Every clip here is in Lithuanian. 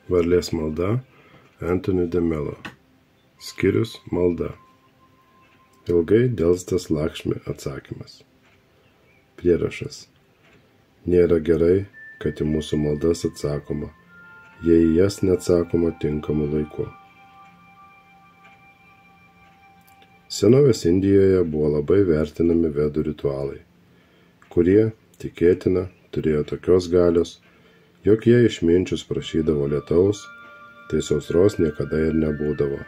Varlės malda Anthony de Mello. Skyrius malda. Ilgai delstas Lakšmi atsakymas. Prierašas. Nėra gerai, kad į mūsų maldas atsakoma, jei į jas neatsakoma tinkamu laiku. Senovės Indijoje buvo labai vertinami vedų ritualai, kurie, tikėtina, turėjo tokios galios, jog jie išminčius prašydavo lietaus, tai sausros niekada ir nebūdavo.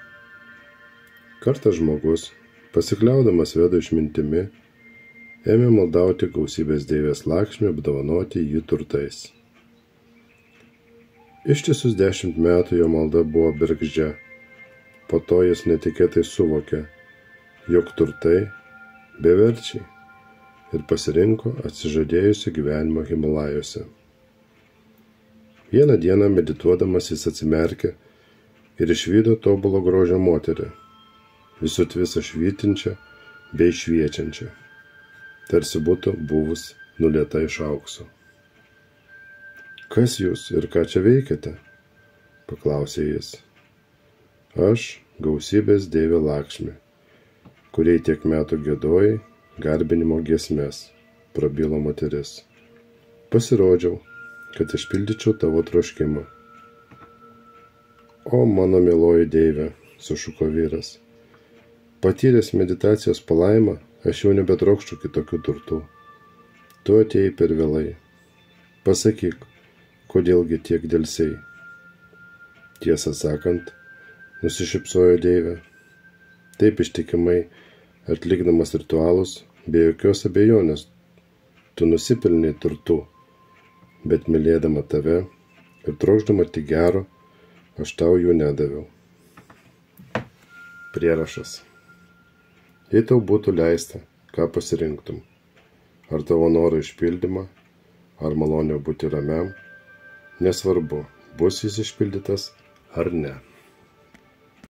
Kartą žmogus, pasikliaudamas vedų išmintimi, ėmė maldauti gausybės deivės Lakšmi apdovanoti jį turtais. Ištisus 10 metų jo malda buvo bergždžia, po to jis netikėtai suvokė, jog turtai beverčiai ir pasirinko atsižadėjusi gyvenimo Himalajuose. Vieną dieną medituodamas jis atsimerkė ir išvydo tobulo grožio moterį, visą švytinčią bei šviečiančią, tarsi būtų buvus nulieta iš aukso. Kas jūs ir ką čia veikiate? Paklausė jis. Aš gausybės deivė Lakšmi, kuriai tiek metų giedojai garbinimo giesmes, prabilo moteris. Pasirodžiau, kad išpildyčiau tavo troškimą. O mano mieloji deivė, sušuko vyras. Patyręs meditacijos palaimą, aš jau nebetrokščiau kitokių turtų. Tu atėjai per vėlai. Pasakyk, kodėlgi tiek delsei. Tiesą sakant, nusišypsojo deivė. Taip ištikimai atlikdamas ritualus, be jokios abejonės, tu nusipelnei turtų, bet mylėdama tave ir trokšdama tik gero, aš tau jų nedaviau. Prierašas. Jei tau būtų leista, ką pasirinktum? Ar tavo noro išpildymą, ar malonę būti ramiam? Nesvarbu, bus jis išpildytas ar ne.